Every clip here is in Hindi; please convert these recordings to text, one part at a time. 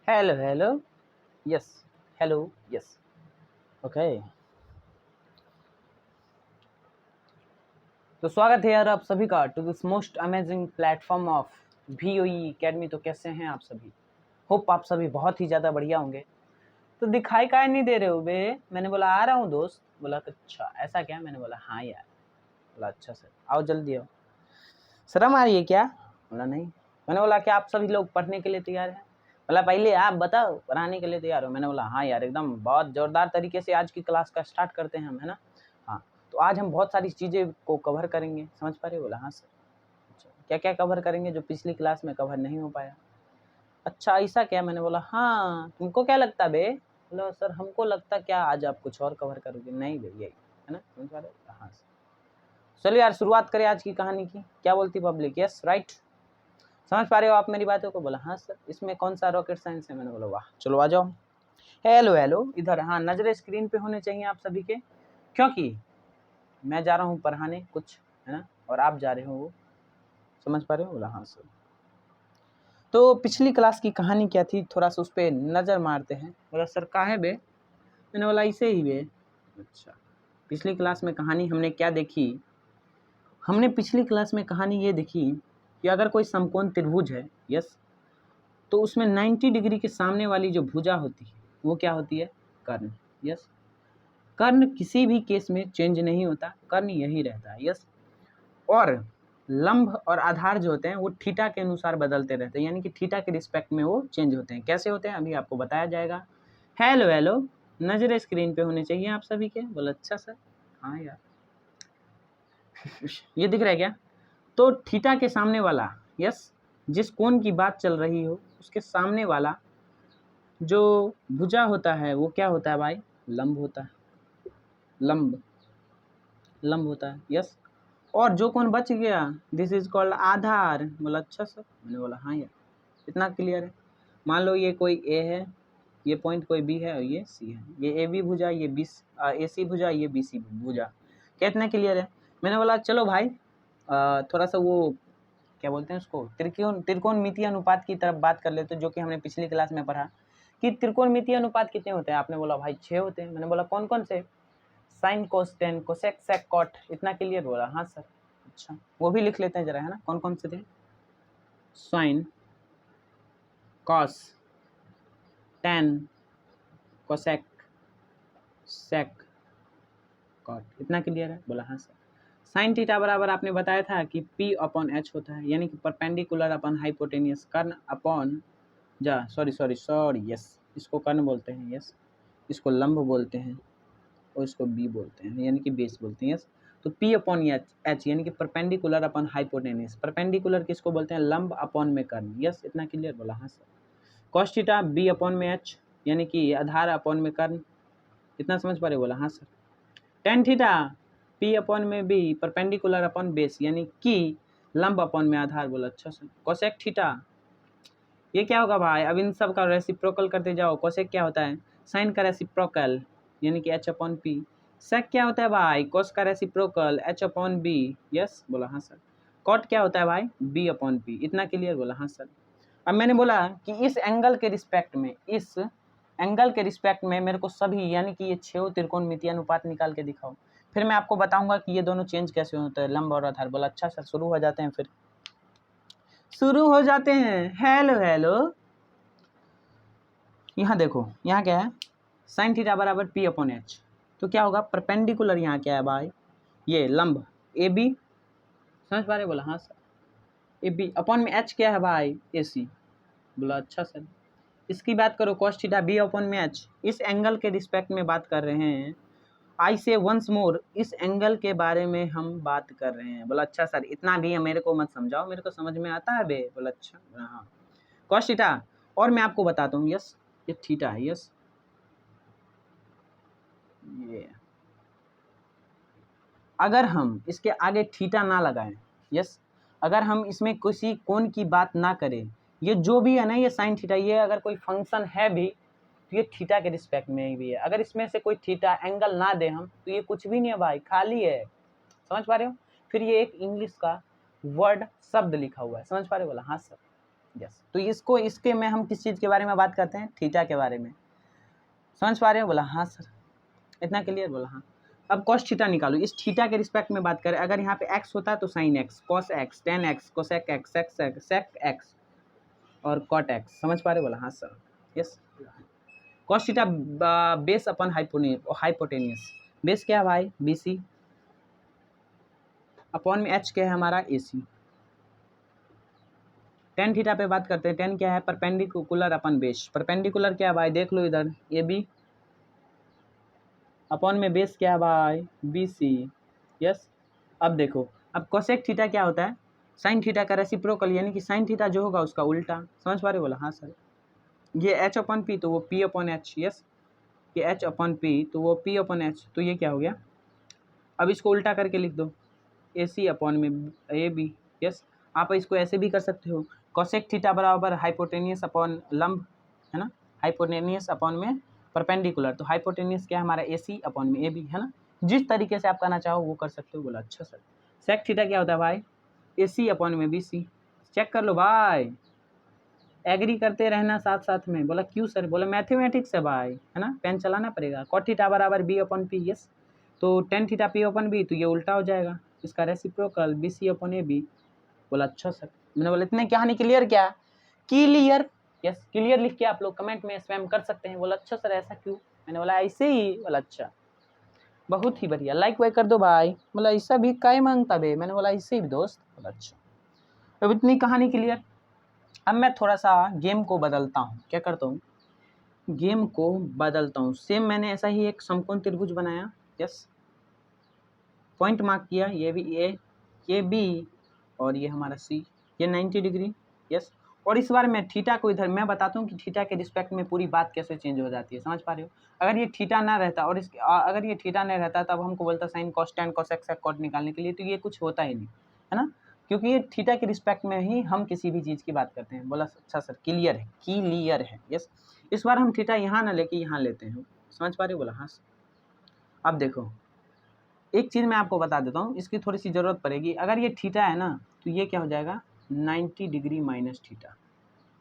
Hello hello yes hello yes okay. तो स्वागत है यार आप सभी का to this most amazing platform of VOE academy. तो कैसे हैं आप सभी? होप आप सभी बहुत ही ज़्यादा बढ़िया होंगे। तो दिखाई काहे नहीं दे रहे हो बे? मैंने बोला आ रहा हूँ दोस्त। बोला अच्छा ऐसा क्या? मैंने बोला हाँ यार। बोला अच्छा सर आओ जल्दी आओ। शर्म आ रही है क्या? बोला नहीं। मैंने बोला क्या आप सभी लोग पढ़ने के लिए तैयार हैं? बोला पहले आप बताओ पढ़ाने के लिए तैयार हो? मैंने बोला हाँ यार एकदम बहुत ज़ोरदार तरीके से आज की क्लास का स्टार्ट करते हैं हम, है ना? हाँ तो आज हम बहुत सारी चीज़ें को कवर करेंगे, समझ पा रहे हो? बोला हाँ सर। अच्छा क्या क्या कवर करेंगे जो पिछली क्लास में कवर नहीं हो पाया? अच्छा ऐसा क्या? मैंने बोला हाँ तुमको क्या लगता बे? बोला सर हमको लगता क्या आज आप कुछ और कवर करोगे। नहीं बे यही है ना, समझ पा रहे हो? हाँ सर। चलिए यार शुरुआत करें आज की कहानी की। क्या बोलती पब्लिक? यस राइट, समझ पा रहे हो आप मेरी बातों को? बोला हाँ सर। इसमें कौन सा रॉकेट साइंस है? मैंने बोला वाह चलो आ जाओ। हेलो हेलो इधर। हाँ नजरें स्क्रीन पे होने चाहिए आप सभी के, क्योंकि मैं जा रहा हूँ पढ़ाने कुछ, है ना, और आप जा रहे हो वो, समझ पा रहे हो? बोला हाँ सर। तो पिछली क्लास की कहानी क्या थी थोड़ा सा उस पर नज़र मारते हैं। बोला सर काहे बे? मैंने बोला इसे ही बे। अच्छा पिछली क्लास में कहानी हमने क्या देखी? हमने पिछली क्लास में कहानी ये देखी कि अगर कोई समकोण त्रिभुज है, यस, तो उसमें 90 डिग्री के सामने वाली जो भुजा होती है वो क्या होती है? कर्ण। यस, कर्ण किसी भी केस में चेंज नहीं होता, कर्ण यही रहता है। यस, और लंब और आधार जो होते हैं वो थीटा के अनुसार बदलते रहते हैं, यानी कि थीटा के रिस्पेक्ट में वो चेंज होते हैं। कैसे होते हैं अभी आपको बताया जाएगा। हेलो हेलो नजरें स्क्रीन पे होने चाहिए आप सभी के। बोला अच्छा सर। हाँ यार ये दिख रहा है क्या? तो थीटा के सामने वाला, यस, जिस कोण की बात चल रही हो उसके सामने वाला जो भुजा होता है वो क्या होता है भाई? लंब होता है। लंब लंब होता है। यस, और जो कोण बच गया दिस इज कॉल्ड आधार। बोला अच्छा सर। मैंने बोला हाँ यार इतना क्लियर है। मान लो ये कोई ए है, ये पॉइंट कोई बी है और ये सी है। ये ए बी भुजा, ये बी ए सी भुजा, ये बी सी भुजा। क्या इतना क्लियर है? मैंने बोला चलो भाई थोड़ा सा वो क्या बोलते हैं उसको, त्रिकोणमितीय अनुपात की तरफ बात कर लेते, जो कि हमने पिछली क्लास में पढ़ा कि त्रिकोणमितीय अनुपात कितने होते हैं। आपने बोला भाई 6 होते हैं। मैंने बोला कौन कौन से? Sine cos tan cosec sec cot. इतना क्लियर? बोला हाँ सर। अच्छा वो भी लिख लेते हैं जरा, है ना, कौन कौन से थे? Sign, cos, tan, cosec, sec, cot. इतना क्लियर है? बोला हाँ सर। साइन थीटा बराबर आपने बताया था कि P अपॉन H होता है, यानी कि परपेंडिकुलर अपॉन हाइपोटेनियस, कर्ण अपॉन जा सॉरी यस, इसको कर्ण बोलते हैं। यस, इसको लंब बोलते हैं और इसको बी बोलते हैं, यानी कि बेस बोलते हैं। यस, तो P अपॉन H यानी कि परपेंडिकुलर अपॉन हाइपोटेनियस। परपेंडिकुलर किसको बोलते हैं? लंब अपॉन में कर्ण। यस इतना क्लियर? बोला हाँ sir. Cos theta B upon में H यानी कि आधार अपॉन में कर्ण। इतना समझ पा रहे? बोला हाँ sir. Tan theta P upon में बी परपेंडिकुलर अपॉन बेस यानी कि लंब अपॉन में आधार। बोला अच्छा सर। कोसेक थीटा ये क्या होगा भाई? अब इन सब का रेसिप्रोकल करते जाओ। कोसेक क्या होता है? साइन का रेसिप्रोकल यानी कि H अपॉन P। सेक क्या होता है भाई? कोस का reciprocal H upon B। Yes बोला हाँ सर। कॉट क्या होता है भाई? B upon P। इतना क्लियर? बोला हाँ सर। अब मैंने बोला कि इस एंगल के रिस्पेक्ट में, इस एंगल के रिस्पेक्ट में मेरे को सभी यानी कि ये 6 त्रिकोणमितीय अनुपात निकाल के दिखाओ। फिर मैं आपको बताऊंगा कि ये दोनों चेंज कैसे होते हैं, लंब और आधार। बोला अच्छा सर। शुरू हो जाते हैं, फिर शुरू हो जाते हैं। हेलो हेलो यहाँ देखो, यहाँ क्या है? साइन थीटा बराबर P अपॉन H। तो क्या होगा? परपेंडिकुलर यहाँ क्या है भाई? ये लंब ए बी। समझ पा रहे? बोला हाँ सर। ए बी अपॉन में H क्या है भाई? ए सी। बोला अच्छा सर। इसकी बात करो cos थीटा B अपॉन में H, इस एंगल के रिस्पेक्ट में बात कर रहे हैं। आई से वंस मोर, इस एंगल के बारे में हम बात कर रहे हैं। बोला अच्छा सर। इतना भी मेरे को मत समझाओ, मेरे को समझ में आता है बे। बोला अच्छा। हाँ cos थीटा, और मैं आपको बताता हूँ। यस ये थीटा है। यस ये अगर हम इसके आगे थीटा ना लगाएं, यस, अगर हम इसमें किसी कोण की बात ना करें, ये जो भी है ना, ये साइन थीटा, ये अगर कोई फंक्शन है भी तो ये थीटा के रिस्पेक्ट में भी है। अगर इसमें से कोई थीटा एंगल ना दे हम तो ये कुछ भी नहीं है भाई, खाली है। समझ पा रहे हो? फिर ये एक इंग्लिश का वर्ड शब्द लिखा हुआ है। समझ पा रहे हो? बोला हाँ सर। यस। तो इसको इसके में हम किस चीज़ के बारे में बात करते हैं, थीटा के बारे में। समझ पा रहे हो? बोला हाँ सर। इतना क्लियर? बोला हाँ। अब कॉस थीटा निकालो, इस थीटा के रिस्पेक्ट में बात करें। अगर यहाँ पे एक्स होता है तो sine x, cos x, tan x, cosec x, sec x और कॉट एक्स। समझ पा रहे हो? बोला हाँ sir. Yes. Cos theta base upon hypotenuse. Base क्या है भाई? BC अपॉन में एच क्या है हमारा? AC। टेन थीटा पे बात करते हैं। टेन क्या है? Perpendicular upon base. परपेंडिकुलर क्या है भाई? देख लो इधर, AB अपॉन में बेस क्या है भाई? BC। यस। अब देखो, अब कोसेक थीटा क्या होता है? साइन थीटा का रेसिप्रोकल, यानी कि साइन थीटा जो होगा उसका उल्टा। समझ पा रहे हो? बोला हाँ सर। ये H अपॉन P तो वो P अपॉन H। यस। ये H अपॉन P तो वो P अपॉन H। तो ये क्या हो गया? अब इसको उल्टा करके लिख दो, AC अपॉन में AB। यस। आप इसको ऐसे भी कर सकते हो, कोसेक थीटा बराबर हाइपोटेनियस अपॉन लंब, है ना? हाइपोटेनियस अपॉन में परपेंडिकुलर, तो हाइपोटेनियस क्या है हमारा? AC अपॉन में AB, है ना? जिस तरीके से आप करना चाहो वो कर सकते हो। बोला अच्छा सर। सेक थीटा क्या होता है भाई? AC अपॉन में BC। चेक कर लो भाई, एग्री करते रहना साथ साथ में। बोला क्यों सर? बोला मैथमेटिक्स है भाई, है ना? पेन चलाना पड़ेगा। कॉट थीटा बराबर B अपॉन P। यस। तो tan theta P upon B, तो ये उल्टा हो जाएगा, इसका रेसिप्रोकल BC अपॉन AB। बोला अच्छा सर। मैंने बोला इतने कहानी क्लियर? क्या क्लियर? यस। क्लियर लिख के आप लोग कमेंट में स्पैम कर सकते हैं। बोला अच्छा सर ऐसा क्यों? मैंने बोला ऐसे ही। बोला अच्छा, बहुत ही बढ़िया, लाइक वाइक कर दो भाई। बोला ऐसा भी काय मांगता बे? मैंने बोला ऐसे ही दोस्त। बोला अच्छा। अब इतनी कहानी क्लियर। अब मैं थोड़ा सा गेम को बदलता हूँ। क्या करता हूँ? गेम को बदलता हूँ। सेम मैंने ऐसा ही एक समकोण त्रिभुज बनाया। यस। पॉइंट मार्क किया, ये भी A, ये B और ये हमारा C, ये 90 डिग्री। यस। और इस बार मैं थीटा को इधर, मैं बताता हूँ कि थीटा के रिस्पेक्ट में पूरी बात कैसे चेंज हो जाती है। समझ पा रहे हो? अगर ये थीटा ना रहता और अगर ये थीटा नहीं रहता तब हमको बोलता sine cos tan cosec sec cot निकालने के लिए, तो ये कुछ होता ही नहीं, है ना? क्योंकि ये थीटा के रिस्पेक्ट में ही हम किसी भी चीज़ की बात करते हैं। बोला अच्छा सर, क्लियर है, क्लियर है। यस। इस बार हम थीटा यहाँ ना लेके यहाँ लेते हैं। समझ पा रहे हो? बोला हाँ। अब देखो, एक चीज़ मैं आपको बता देता हूँ, इसकी थोड़ी सी ज़रूरत पड़ेगी। अगर ये थीटा है ना तो ये क्या हो जाएगा? 90 डिग्री माइनस थीटा।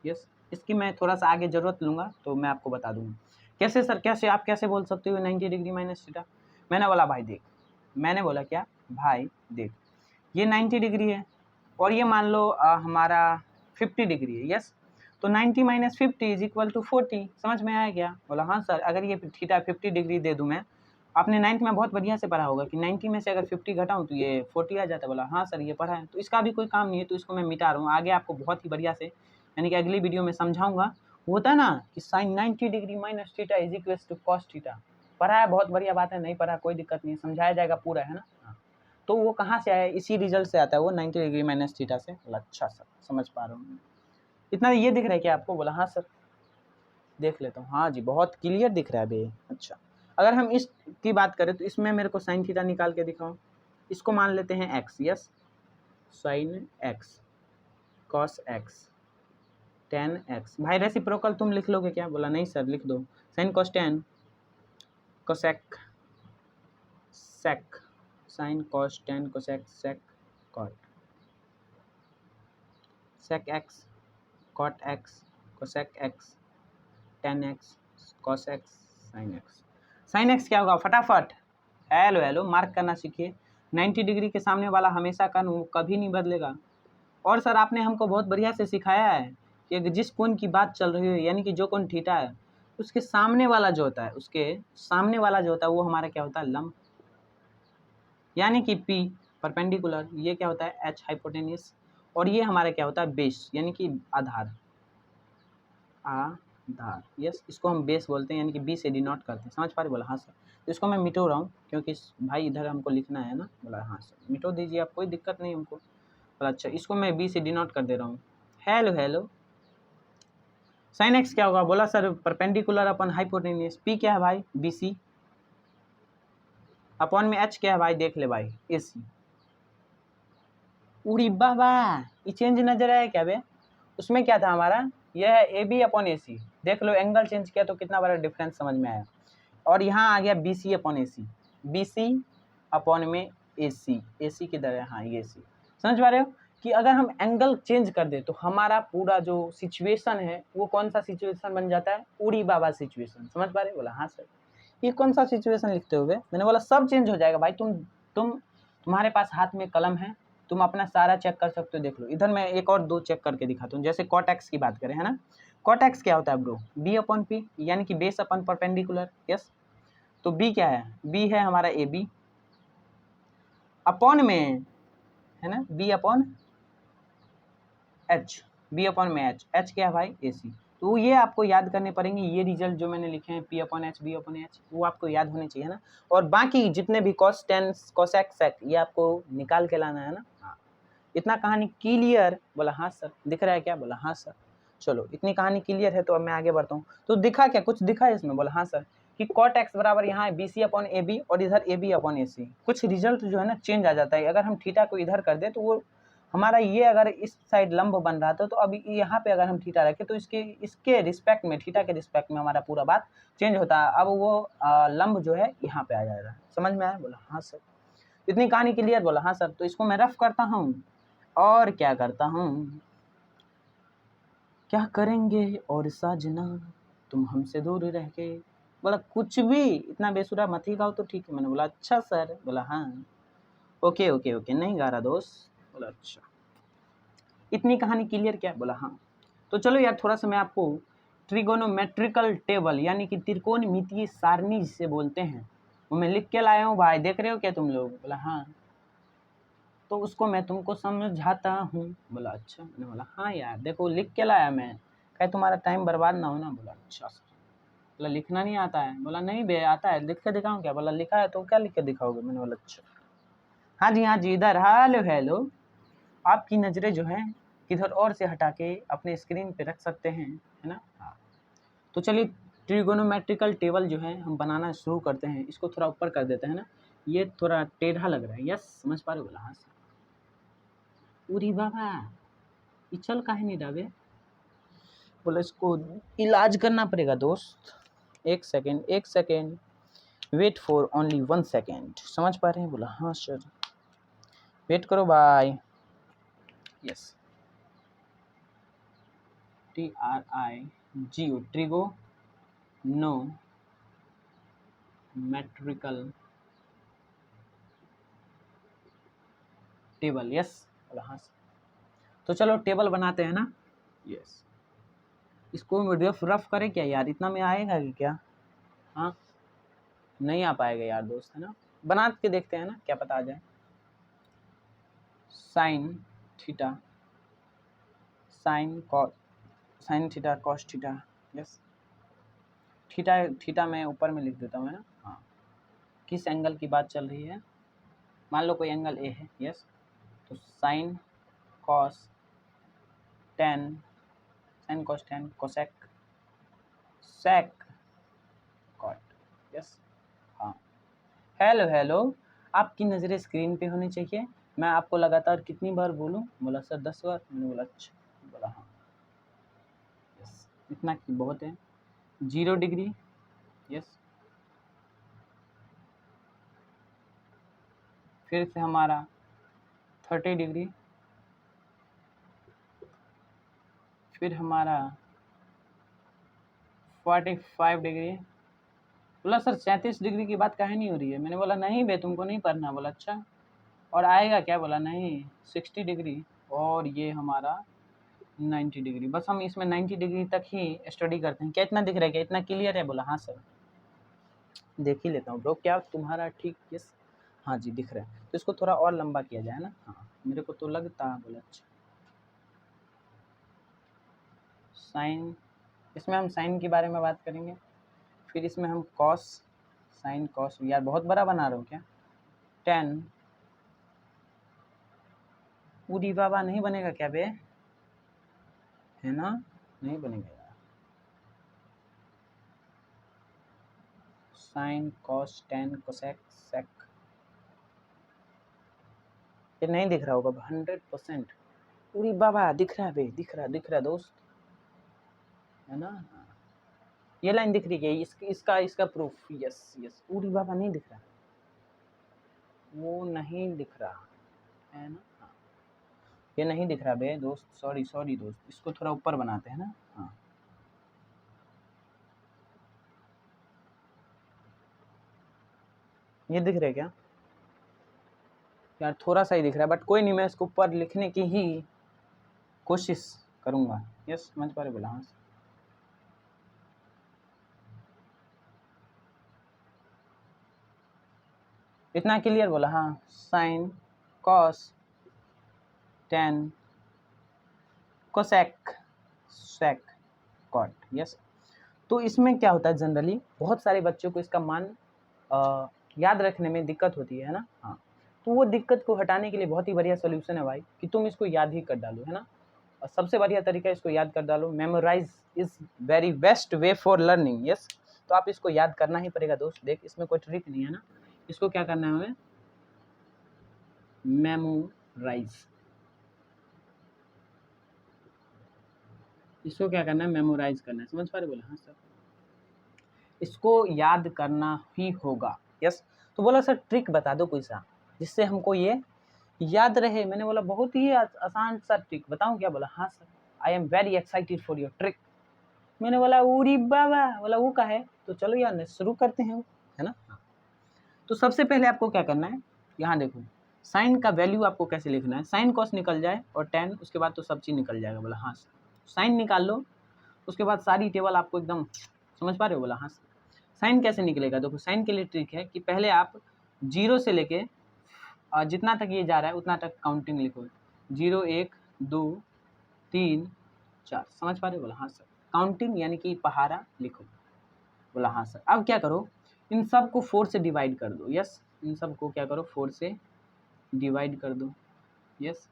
यस। इसकी मैं थोड़ा सा आगे ज़रूरत लूँगा तो मैं आपको बता दूँगा। कैसे सर? कैसे आप कैसे बोल सकते हो 90 डिग्री माइनस थीटा? मैंने बोला भाई देख, मैंने बोला क्या भाई देख, ये 90 डिग्री है और ये मान लो हमारा 50 डिग्री है। यस। तो 90 माइनस 50 इज इक्वल टू 40। समझ में आया क्या? बोला हाँ सर। अगर ये थीटा 50 डिग्री दे दूँ मैं, आपने 9th में बहुत बढ़िया से पढ़ा होगा कि 90 में से अगर 50 घटाऊँ तो ये 40 आ जाता है। बोला हाँ सर ये पढ़ा है। तो इसका भी कोई काम नहीं है, तो इसको मैं मिटा रहा हूँ। आगे आपको बहुत ही बढ़िया से, यानी कि अगली वीडियो में समझाऊंगा। होता है ना कि sine 90 degree minus theta is equal to cos theta. पढ़ा है, बहुत बढ़िया बात है। नहीं पढ़ा कोई दिक्कत नहीं, समझाया जाएगा पूरा, है ना? हाँ। तो वो कहाँ से आया? इसी रिजल्ट से आता है वो, 90 डिग्री माइनस थीटा से। बोला अच्छा सर, समझ पा रहा हूँ। इतना ये दिख रहा है क्या आपको? बोला हाँ सर, देख लेता हूँ। हाँ जी, बहुत क्लियर दिख रहा है अभी। अच्छा, अगर हम इस की बात करें तो इसमें मेरे को साइन थीटा निकाल के दिखाओ। इसको मान लेते हैं x. Yes. Sine x cos x tan x. भाई रेसिप्रोकल तुम लिख लोगे क्या? बोला नहीं सर, लिख दो। Sine cos tan cosec sec, sine cos tan cosec sec cot, sec x cot x cosec x tan x cos x sine x. Sine x क्या होगा? फटाफट हेलो हेलो मार्क करना सीखिए। 90 डिग्री के सामने वाला हमेशा का कभी नहीं बदलेगा। और सर आपने हमको बहुत बढ़िया से सिखाया है कि जिस कोण की बात चल रही है, यानी कि जो कोण थीटा है, उसके सामने वाला जो होता है, उसके सामने वाला जो होता है वो हमारा क्या होता है? लंब, यानी कि P परपेंडिकुलर, ये क्या होता है? H हाइपोटेनियस, और ये हमारा क्या होता है? बेस, यानी कि आधार। आधार। यस। इसको हम बेस बोलते हैं, यानी कि B से डिनोट करते हैं। समझ पा रहे? बोला हाँ सर। तो इसको मैं मिटो रहा हूँ क्योंकि भाई इधर हमको लिखना है ना। बोला हाँ सर, मिटो दीजिए आप, कोई दिक्कत नहीं हमको। बोला अच्छा, इसको मैं B से डिनोट कर दे रहा हूँ। Hello hello. साइन एक्स क्या होगा? बोला sir perpendicular upon hypotenuse. P क्या है भाई? BC अपॉन में H क्या है भाई? देख ले भाई, AC। उड़ी बाबा, ये चेंज नजर आया क्या बे? उसमें क्या था हमारा? यह है AB अपॉन AC। देख लो, एंगल चेंज किया तो कितना बड़ा डिफरेंस समझ में आया। और यहाँ आ गया BC upon AC, BC upon में AC, AC की तरह, हाँ ये AC। समझ पा रहे हो? कि अगर हम एंगल चेंज कर दे तो हमारा पूरा जो सिचुएशन है वो कौन सा सिचुएशन बन जाता है, उड़ी बाबा सिचुएशन। समझ पा रहे? बोला हाँ सर। ये कौन सा सिचुएशन लिखते हुए? मैंने बोला सब चेंज हो जाएगा भाई, तुम्हारे पास हाथ में कलम है, तुम अपना सारा चेक कर सकते हो। देख लो इधर मैं एक और दो चेक करके दिखाता हूँ। जैसे कॉट एक्स की बात करें, है ना, कॉट एक्स क्या होता है ब्रो, बी अपॉन पी, यानी कि बेस अपन परपेंडिकुलर। यस, तो बी क्या है, बी है हमारा ए बी, अपॉन में है ना B upon H, B upon में एच, एच क्या है भाई, ए सी। तो ये आपको याद करने पड़ेंगे, ये रिजल्ट जो मैंने लिखे हैं P upon H, B upon H, वो आपको याद होने चाहिए ना। और बाकी जितने भी कॉस टेन कोसेक सेक ये आपको निकाल के लाना है ना। हाँ, इतना कहानी क्लियर? बोला हाँ सर। दिख रहा है क्या? बोला हाँ सर। चलो इतनी कहानी क्लियर है तो अब मैं आगे बढ़ता हूँ। तो दिखा क्या, कुछ दिखा है इसमें? बोला हाँ सर, कि कॉट एक्स बराबर यहाँ है B C upon A B और इधर ए बी अपॉन ए सी। कुछ रिजल्ट जो है ना चेंज आ जाता है। अगर हम थीटा को इधर कर दे तो वो हमारा ये अगर इस साइड लंब बन रहा था तो अभी यहाँ पे अगर हम थीटा रखें तो इसके रिस्पेक्ट में, थीटा के रिस्पेक्ट में हमारा पूरा बात चेंज होता है। अब वो लंब जो है यहाँ पे आ जाएगा। समझ में आया? बोला हाँ सर। इतनी कहानी क्लियर? बोला हाँ सर। तो इसको मैं रफ करता हूँ और क्या करता हूँ, क्या करेंगे और साजना तुम हमसे दूर रह के। बोला कुछ भी, इतना बेसुरा मत ही गाओ तो ठीक है। मैंने बोला अच्छा सर। बोला हाँ, ओके ओके ओके, नहीं गा रहा दोस्त। बोला अच्छा, इतनी कहानी क्लियर क्या? बोला हाँ। तो चलो यार थोड़ा सा मैं आपको ट्रिगोनोमेट्रिकल टेबल यानी कि त्रिकोणमितीय सारणी जिसे बोलते हैं वो मैं लिख के लाया हूँ भाई। देख रहे हो क्या तुम लोग? बोला हाँ। तो उसको मैं तुमको समझाता हूँ। बोला अच्छा। मैंने बोला हाँ यार देखो लिख के लाया मैं, कहे तुम्हारा टाइम बर्बाद ना हो ना। बोला अच्छा सर। बोला लिखना नहीं आता है? बोला नहीं बे आता है, लिख के दिखाऊँ क्या? बोला लिखा है तो क्या लिख के दिखाओगे? मैंने बोला अच्छा। हाँ जी इधर। हेलो हेलो, आपकी नज़रें जो हैं किधर और से हटा के अपने स्क्रीन पे रख सकते हैं, है ना। हाँ, तो चलिए ट्रिगोनोमेट्रिकल टेबल जो है हम बनाना शुरू करते हैं। इसको थोड़ा ऊपर कर देते हैं ना, ये थोड़ा टेढ़ा लग रहा है। यस समझ पा रहे हो? बोला हाँ सर। उरी बाबा ये चल काहे नहीं डाबे? बोला इसको इलाज करना पड़ेगा दोस्त। एक सेकेंड एक second, wait for only 1 second. समझ पा रहे हैं? बोला हाँ सर, वेट करो भाई। Yes, TRIGO, trigonometrical table. Yes, बोला हाँ सर। तो चलो टेबल बनाते हैं ना। यस, इसको रफ करें क्या यार? इतना में आएगा कि क्या? हाँ नहीं आ पाएगा यार दोस्त, है ना। बना के देखते हैं ना, क्या पता आ जाए। Sine theta, sine theta cos theta. Yes, theta theta मैं ऊपर में लिख देता हूँ, है ना। हाँ, किस एंगल की बात चल रही है? मान लो कोई एंगल ए है। यस, तो sine cos tan, sine cos tan cosec sec cot. Yes, हाँ। हेलो हेलो, आपकी नज़रें स्क्रीन पे होनी चाहिए। मैं आपको लगातार कितनी बार बोलूं? बोला सर 10 बार। मैंने बोला अच्छा। बोला हाँ। यस, इतना बहुत है। 0 डिग्री। यस, फिर से हमारा 30 डिग्री, फिर हमारा 45 डिग्री। बोला सर 37 डिग्री की बात काहे नहीं हो रही है? मैंने बोला नहीं बे तुमको नहीं पढ़ना। बोला अच्छा, और आएगा क्या? बोला नहीं 60 डिग्री, और ये हमारा 90 डिग्री। बस हम इसमें 90 डिग्री तक ही स्टडी करते हैं। क्या इतना दिख रहा है? क्या इतना क्लियर है? बोला हाँ सर। देख ही लेता हूँ ब्रो, क्या तुम्हारा ठीक? यस, हाँ जी दिख रहा है। तो इसको थोड़ा और लंबा किया जाए ना। हाँ मेरे को तो लगता है। बोला अच्छा। साइन, इसमें हम साइन के बारे में बात करेंगे। फिर इसमें हम कॉस, साइन कॉस। यार बहुत बड़ा बना रहा हूँ क्या? 10, पूरी बाबा नहीं बनेगा क्या बे? है ना, नहीं बनेगा यार। Sine cos tan cosec sec, ये नहीं दिख रहा होगा 100%। पूरी बाबा दिख रहा है बे, दिख रहा है दोस्त, है ना। ये लाइन दिख रही है, इसका प्रूफ। यस यस, पूरी बाबा नहीं दिख रहा, वो नहीं दिख रहा है ना। ये नहीं दिख रहा बे दोस्त, सॉरी सॉरी दोस्त, इसको थोड़ा ऊपर बनाते हैं ना। हाँ ये दिख रहा है क्या यार? थोड़ा सा ही दिख रहा है, बट कोई नहीं, मैं इसको ऊपर लिखने की ही कोशिश करूँगा। यस समझ पा रहे? बोला हाँ। इतना क्लियर? बोला हाँ। Sine cos tan cosec sec cot. Yes, तो इसमें क्या होता है, जनरली बहुत सारे बच्चों को इसका मान याद रखने में दिक्कत होती है ना। हाँ, तो वो दिक्कत को हटाने के लिए बहुत ही बढ़िया सोल्यूशन है भाई कि तुम इसको याद ही कर डालो, है ना। और सबसे बढ़िया तरीका इसको याद कर डालो। Memorise is very best way for learning. Yes, तो आप इसको याद करना ही पड़ेगा दोस्त। देख, इसमें कोई ट्रिक नहीं है ना। इसको क्या करना है हमें? मेमोराइज। इसको क्या करना है? मेमोराइज करना है। समझ पा रहे? बोला हाँ सर। इसको याद करना ही होगा। यस, तो बोला सर ट्रिक बता दो कोई सा जिससे हमको ये याद रहे। मैंने बोला बहुत ही आसान सा ट्रिक बताऊं क्या? बोला हाँ sir, I am very excited for your trick. मैंने बोला उरी बाबा, बोला वो का है? तो चलो यार शुरू करते हैं, है ना। तो सबसे पहले आपको क्या करना है, यहाँ देखो साइन का वैल्यू आपको कैसे लिखना है। साइन कॉस निकल जाए और टेन, उसके बाद तो सब चीज़ निकल जाएगा। बोला हाँ सर। साइन निकाल लो, उसके बाद सारी टेबल आपको एकदम समझ पा रहे हो? बोला हाँ सर। साइन कैसे निकलेगा? देखो साइन के लिए ट्रिक है कि पहले आप जीरो से लेके जितना तक ये जा रहा है उतना तक काउंटिंग लिखो। 0 1 2 3 4। समझ पा रहे हो? बोला हाँ सर। काउंटिंग यानी कि पहाड़ा लिखो। बोला हाँ सर। अब क्या करो, इन सब को 4 से डिवाइड कर दो। यस, इन सब को क्या करो? 4 से डिवाइड कर दो। यस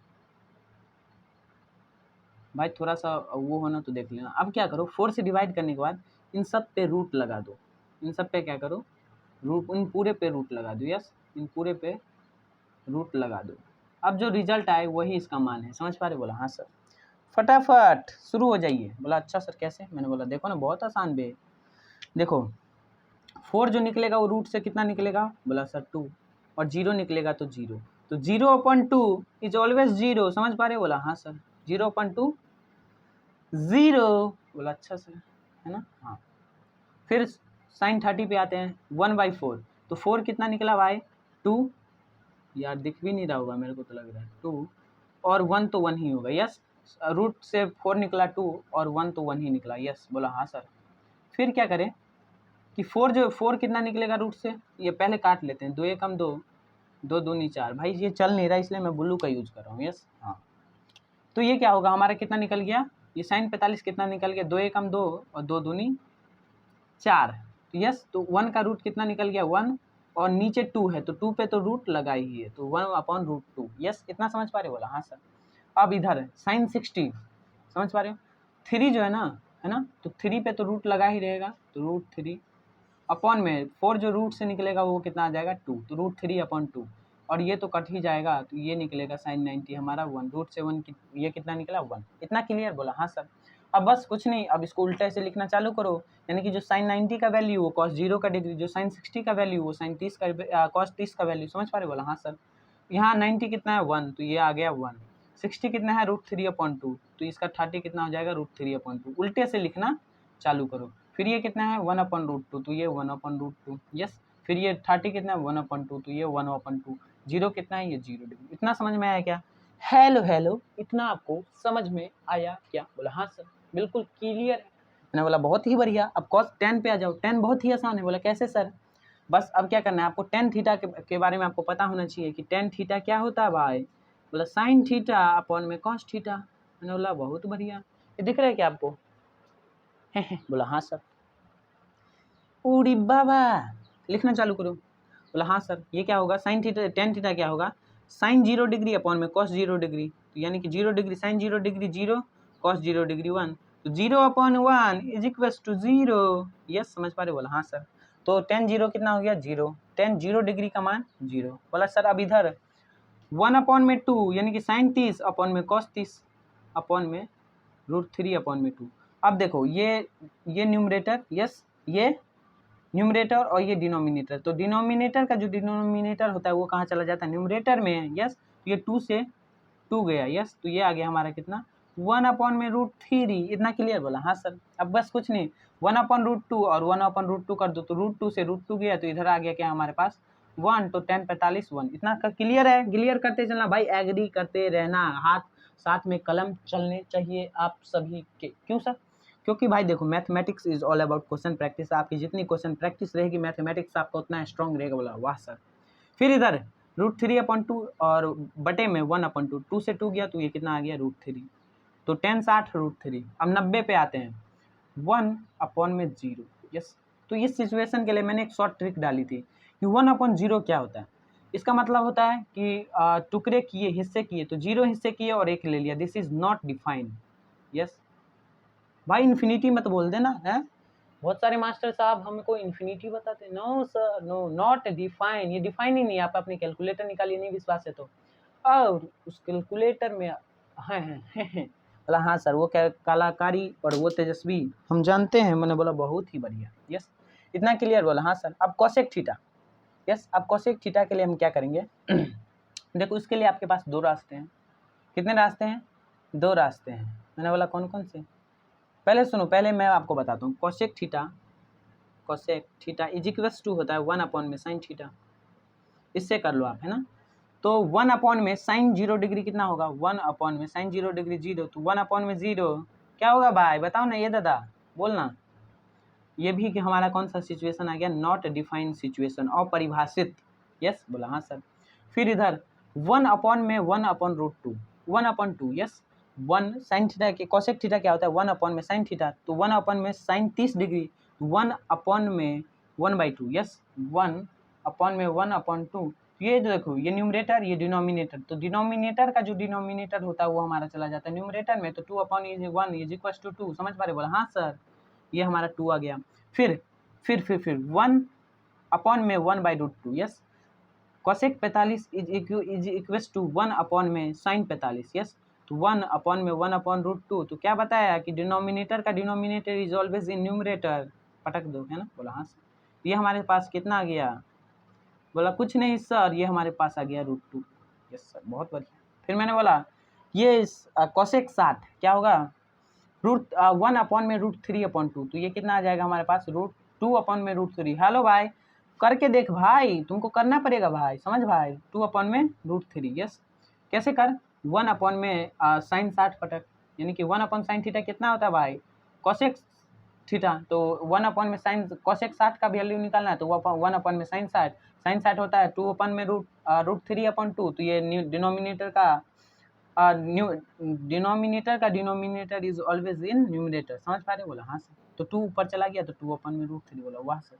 भाई, थोड़ा सा वो होना तो देख लेना। अब क्या करो, 4 से डिवाइड करने के बाद इन सब पे रूट लगा दो। इन सब पे क्या करो? रूट, इन पूरे पे रूट लगा दो। यस, इन पूरे पे रूट लगा दो। अब जो रिजल्ट आए वही इसका मान है। समझ पा रहे? बोला हाँ सर। फटाफट शुरू हो जाइए। बोला अच्छा सर कैसे? मैंने बोला देखो ना बहुत आसान बे। देखो 4 जो निकलेगा वो रूट से कितना निकलेगा? बोला सर 2। और 0 निकलेगा तो 0, तो 0/2 इज ऑलवेज 0। समझ पा रहे? बोला हाँ सर। 0/2 0। बोला अच्छा सर, है ना। हाँ, फिर साइन 30 पे आते हैं। 1/4, तो 4 कितना निकला भाई? 2। यार दिख भी नहीं रहा होगा, मेरे को तो लग रहा है 2, और 1 तो 1 ही होगा। यस, रूट से 4 निकला 2 और 1 तो 1 ही निकला। यस, बोला हाँ सर। फिर क्या करें कि 4 कितना निकलेगा रूट से? ये पहले काट लेते हैं। 2 एकम 2, 2 दूनी 4। भाई ये चल नहीं रहा इसलिए मैं ब्लू का यूज कर रहा हूँ। यस हाँ, तो ये क्या होगा हमारा? कितना निकल गया? ये साइन 45 कितना निकल गया? 2 एकम 2 और 2 दूनी 4। तो यस, तो 1 का रूट कितना निकल गया? 1, और नीचे 2 है तो 2 पे तो रूट लगा ही है, तो 1/√2। यस, इतना समझ पा रहे हो? बोला हाँ सर। अब इधर साइन 60 समझ पा रहे हो? 3 जो है ना, तो 3 पे तो रूट लगा ही रहेगा, तो √3 अपॉन में 4 जो रूट से निकलेगा वो कितना आ जाएगा? 2, तो √3/2। और ये तो कट ही जाएगा, तो ये निकलेगा साइन 90 हमारा 1। रूट से 1 ये कितना निकला? 1। इतना क्लियर? बोला हाँ सर। अब बस कुछ नहीं, अब इसको उल्टे से लिखना चालू करो। यानी कि जो साइन 90 का वैल्यू वो cos 0 का डिग्री, जो साइन 60 का वैल्यू वो साइन 30 का cos 30 का वैल्यू। समझ पा रहे? बोला हाँ सर। यहाँ 90 कितना है? 1, तो ये आ गया 1। 60 कितना है? √3/2, तो इसका 30 कितना हो जाएगा? √3/2। उल्टे से लिखना चालू करो। फिर ये कितना है? 1/√2, तो ये 1/√2। यस, फिर ये 30 कितना है? 1/2, तो ये 1/2। 0 कितना है? ये 0 डिग्री। इतना समझ में आया क्या? हेलो हेलो, इतना आपको समझ में आया क्या? बोला हाँ सर, बिल्कुल क्लियर है। मैंने बोला बहुत ही बढ़िया। अब cos 10 पे आ जाओ। 10 बहुत ही आसान है। बोला कैसे सर? बस अब क्या करना है आपको, tan थीटा के बारे में आपको पता होना चाहिए कि tan थीटा क्या होता है भाई। बोला साइन थीटा अपॉन में cos थीटा। मैंने बोला बहुत बढ़िया। ये दिख रहा है क्या आपको? बोला हाँ सर। उड़ी बाबा, लिखना चालू करो। बोला हाँ सर। ये क्या होगा? साइन थीटा tan थीटा क्या होगा? साइन 0 डिग्री अपॉन में cos 0 डिग्री, तो यानी कि 0 degree sine 0 degree 0, cos 0 degree 1, तो 0/1 इज इक्वल टू 0। यस समझ पा रहे? बोला हाँ सर। तो tan 0 कितना हो गया? 0। tan 0 डिग्री का मान 0। बोला सर अब इधर 1/2 यानी कि साइन 30 अपॉन में cos 30 अपॉन में √3/2। अब देखो ये न्यूमरेटर, यस ये न्यूमरेटर और ये डिनोमिनेटर, तो डिनोमिनेटर का जो डिनोमिनेटर होता है वो कहाँ चला जाता है? न्यूमरेटर में। यस, ये 2 से 2 गया, यस। तो ये आ गया हमारा कितना 1/√3। इतना क्लियर बोला? हाँ सर। अब बस कुछ नहीं, 1/√2 और 1/√2 कर दो तो √2 से √2 गया तो इधर आ गया क्या हमारे पास 1, तो 10 45 1। इतना क्लियर है? क्लियर करते चलना भाई, एग्री करते रहना, हाथ साथ में कलम चलने चाहिए आप सभी के। क्यों सर? क्योंकि भाई देखो mathematics is all about question practice. आपकी जितनी क्वेश्चन प्रैक्टिस रहेगी मैथमेटिक्स आपका उतना स्ट्रॉन्ग रहेगा। बोला वाह सर। फिर इधर √3/2 और बटे में 1/2, 2 से 2 गया तो ये कितना आ गया √3, तो 10 60 √3। अब 90 पे आते हैं 1/0, यस। तो इस सिचुएशन के लिए मैंने एक शॉर्ट ट्रिक डाली थी कि 1/0 क्या होता है। इसका मतलब होता है कि टुकड़े किए, हिस्से किए, तो 0 हिस्से किए और 1 ले लिया, this is not defined, yes. भाई इन्फिनिटी मत बोल देना है। बहुत सारे मास्टर साहब हमको इन्फिनिटी बताते हैं। No sir, no, not define. ये डिफाइन ही नहीं। आप अपनी कैलकुलेटर निकालिए, नहीं विश्वास है तो। और उस कैलकुलेटर में बोला हाँ सर, वो क्या कलाकारी और वो तेजस्वी हम जानते हैं। मैंने बोला बहुत ही बढ़िया, यस। इतना क्लियर? बोला हाँ सर। अब कोसेक थीटा, यस। अब कोसेक थीटा के लिए हम क्या करेंगे देखो उसके लिए आपके पास 2 रास्ते हैं। कितने रास्ते हैं? 2 रास्ते हैं। मैंने बोला कौन कौन से? पहले सुनो, पहले मैं आपको बताता हूँ। Cosec theta is equals to होता है 1/sin थीटा। इससे कर लो आप, है ना। तो 1/sin 0 डिग्री कितना होगा? 1/sin 0 डिग्री 0, तो 1/0 क्या होगा भाई? बताओ ना ये दादा, बोलना। ये भी कि हमारा कौन सा सिचुएशन आ गया? नॉट डिफाइंड सिचुएशन, अपरिभाषित, यस। बोला हाँ सर। फिर इधर 1/1/√2, 1/2, यस। 1 sin थीटा के कोसेक थीटा क्या होता है? 1/sin थीटा, तो 1/sin 30 डिग्री, 1/1/2, यस। 1/1/2। ये देखो, ये न्यूमरेटर, ये डिनोमिनेटर, तो डिनोमिनेटर का जो डिनोमिनेटर होता है वो हमारा चला जाता है न्यूमरेटर में, तो 2/1 इज इक्वल टू 2। समझ पा रहे? बोला हाँ सर। ये हमारा 2 आ गया। फिर 1/1/√2, yes. Cosec 45 is equals to 1/sin 45, yes. तो 1/1/√2, तो क्या बताया कि डिनोमिनेटर का denominator is always in numerator. पटक दो, है ना। बोला हाँ सर। ये हमारे पास कितना आ गया? बोला कुछ नहीं सर, ये हमारे पास आ गया √2, यस सर। बहुत बढ़िया। फिर मैंने बोला ये कोसेक 60 क्या होगा? 1/√3/2, तो ये कितना आ जाएगा हमारे पास? √2/√3। हेलो भाई, करके देख भाई, तुमको करना पड़ेगा भाई, समझ भाई। 2/√3, यस। कैसे कर? 1/sin 60 पटक, यानी कि 1/sin थीटा कितना होता है भाई? कोसेक थीटा, तो 1/sin कोसेक 60 का वैल्यू निकालना है, तो 1/sin 60, sin 60 होता है 2/√3/2, तो ये डिनोमिनेटर का denominator is always in numerator. समझ पा रहे? बोला हाँ सर। तो 2 ऊपर चला गया तो 2/√3। बोला वाह सर।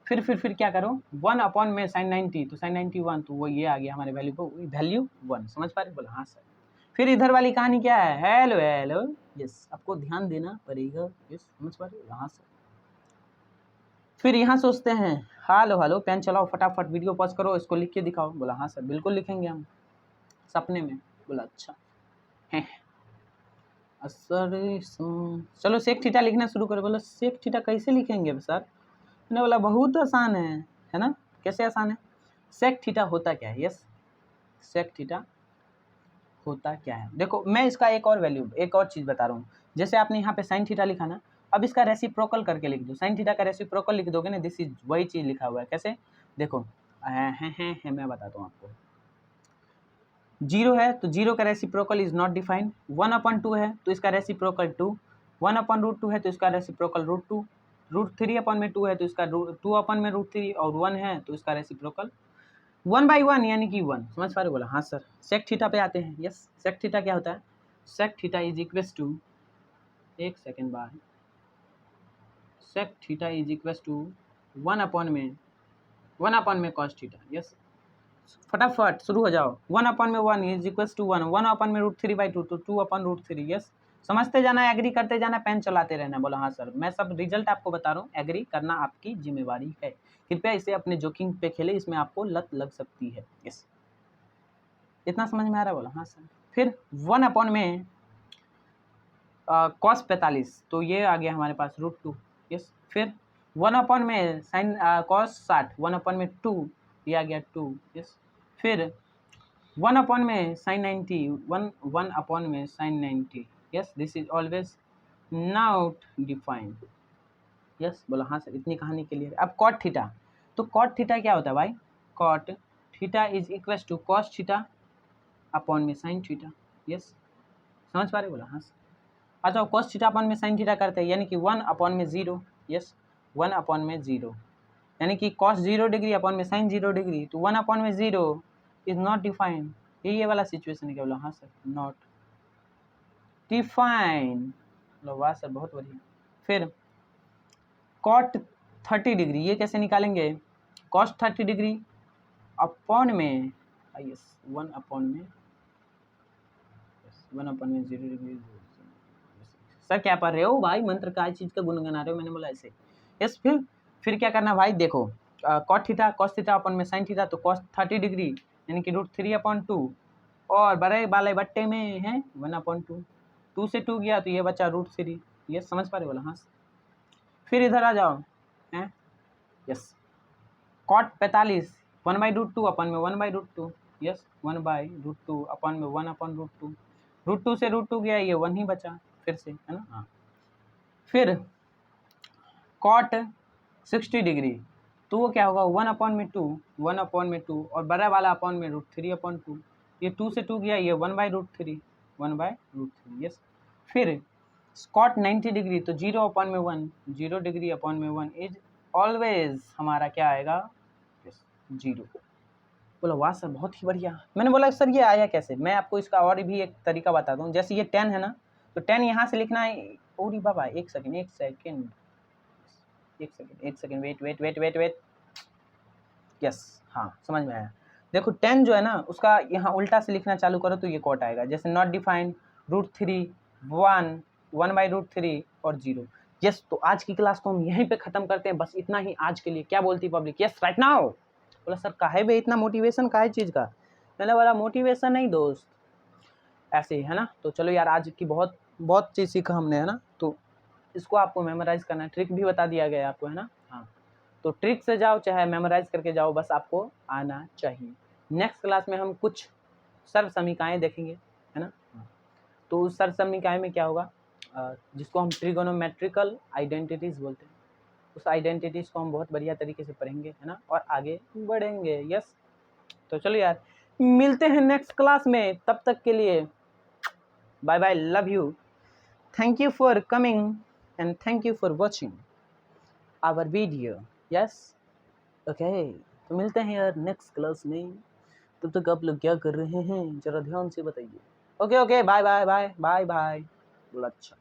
फिर क्या करो? 1/sin 90, तो sin 91, तो वो ये आ गया हमारे वैल्यू 1। समझ पा रहे? बोला हाँ सर। फिर इधर वाली कहानी क्या है? Hello, yes. आपको ध्यान देना पड़ेगा, यस। समझ पा रहे? हाँ सर। फिर यहाँ सोचते हैं, हेलो, पेन चलाओ फटाफट, वीडियो पॉज करो, इसको लिख के दिखाओ। बोला हाँ सर, बिल्कुल लिखेंगे हम सपने में। बोला अच्छा है सर। चलो सेक थीटा लिखना शुरू करो। बोला सेक थीटा कैसे लिखेंगे सर? मैंने बोला बहुत आसान है ना। कैसे आसान है? सेक थीटा होता क्या है? यस, सेक थीटा होता क्या है? देखो मैं इसका एक और चीज़ बता रहा हूँ। जैसे आपने यहाँ पे साइन थीटा लिखा ना, अब इसका रेसिप्रोकल करके लिख दो। साइन थीटा का रेसिप्रोकल लिख दोगे ना, दिस इज वही चीज़ लिखा हुआ है। कैसे? देखो मैं बताता हूँ आपको। 0 है तो 0 का रेसिप्रोकल इज नॉट डिफाइंड। 1/2 है तो इसका रेसिप्रोकल 2, 1/√2 है तो इसका रेसिप्रोकल √2, √3/2 है तो इसका 2/√3, और 1 है तो इसका रेसिप्रोकल 1/1 यानी कि 1। समझ पा रहे? बोला हाँ सर। सेक थीटा पे आते हैं। यस, सेक थीटा क्या होता है? Sec theta is equals to, एक सेकेंड बाद, sec theta is equals to 1/में कॉस थीटा। यस, फटाफट शुरू हो जाओ। 1/1 इज इक्वल्स टू 1, 1/√3/2, तो 2/√3। यस, समझते जाना, एग्री करते जाना, पेन चलाते रहना। बोला हाँ सर। मैं सब रिजल्ट आपको बता रहा हूँ, एग्री करना आपकी जिम्मेवारी है। कृपया इसे अपने जोकिंग पे खेले, इसमें आपको लत लग सकती है। यस, इतना समझ में आ रहा है? बोला हाँ सर। फिर 1/ में cos 45, तो ये आ गया हमारे पास √2। यस, फिर 1/ में sin cos 60, 1/2 ये आ गया 2। यस, फिर 1 अपॉन में साइन 90, 1 अपॉन में sine 90, yes this is always not defined. Yes बोला हाँ सर, इतनी कहानी के लिए। अब कॉट थीटा, तो कॉट थीटा क्या होता है भाई? Cot theta is equal to cos theta upon में साइन थीटा। यस समझ पा रहे? बोला हाँ सर। अच्छा कॉस थीटा अपॉन में साइन थीटा करते हैं, यानी कि 1 अपॉन में 0, यस 1 अपॉन में 0, यानी कि कॉस 0 डिग्री अपॉन में साइन 0 डिग्री, तो 1 अपॉन में 0 इज नॉट डिफाइंड। ये वाला सिचुएशन है क्या? बोला हाँ सर, नॉट डिफाइंड। लो वाह सर बहुत बढ़िया। फिर कॉट 30 डिग्री, ये कैसे निकालेंगे? कॉस 30 डिग्री अपॉन में यस 1 अपॉन में 0 डिग्री। सर क्या पढ़ रहे हो भाई? मंत्र का चीज का गुनगुना रहे हो? मैंने बोला ऐसे। यस फिर क्या करना भाई? देखो cot theta cos theta upon में साइन थीटा, तो कॉस 30 डिग्री यानी कि √3/2 और बड़े वाले बट्टे में है 1/2, 2 से 2 गया तो ये बचा √3। ये समझ पा रहे? बोला हाँ। फिर इधर आ जाओ हैं, यस कॉट 45 1/√2 अपॉन में 1/√2, यस 1/√2 अपॉन में 1/√2, √2 से √2 गया ये 1 ही बचा फिर से, है ना? हाँ। फिर कॉट 60 डिग्री, तो वो क्या होगा? 1 अपॉन में 2 और बड़ा वाला अपॉन में √3/2, ये 2 से 2 गया ये 1/√3 यस। फिर कॉट 90 डिग्री, तो 0 अपॉन में 1 0 डिग्री अपॉन में 1 इज ऑलवेज हमारा क्या आएगा? 0। बोला वाह सर बहुत ही बढ़िया। मैंने बोला सर ये आया कैसे? मैं आपको इसका और भी एक तरीका बताता हूँ। जैसे ये 10 है ना, तो 10 यहाँ से लिखना है। ओरी बाबा एक सेकेंड वेट, यस हाँ समझ में आया। देखो 10 जो है ना, उसका यहाँ उल्टा से लिखना चालू करो तो ये कॉट आएगा। जैसे नॉट डिफाइंड, √3 1/√3 और 0। यस तो आज की क्लास को हम यहीं पे खत्म करते हैं। बस इतना ही आज के लिए। क्या बोलती पब्लिक? Yes right now. बोला सर काहे बे इतना मोटिवेशन काहे चीज़ का? मैंने बोला मोटिवेशन नहीं दोस्त, ऐसे ही है ना। तो चलो यार आज की बहुत बहुत चीज़ सीखा हमने, है ना। तो इसको आपको मेमोराइज करना है, ट्रिक भी बता दिया गया आपको, है ना। हाँ तो ट्रिक से जाओ चाहे मेमोराइज करके जाओ, बस आपको आना चाहिए। नेक्स्ट क्लास में हम कुछ सर्व समीकरणाएं देखेंगे, है ना। तो उस सर्व समीकरण में क्या होगा, जिसको हम ट्रिगोनोमेट्रिकल आइडेंटिटीज बोलते हैं, उस आइडेंटिटीज को हम बहुत बढ़िया तरीके से पढ़ेंगे, है ना, और आगे बढ़ेंगे। यस तो चलो यार मिलते हैं नेक्स्ट क्लास में, तब तक के लिए bye bye, love you, thank you for coming and thank you for watching our video. Yes okay तो मिलते हैं यार नेक्स्ट क्लास में। तब तक आप लोग क्या कर रहे हैं जरा ध्यान से बताइए। Okay bye bye bye bye bye. बोला अच्छा।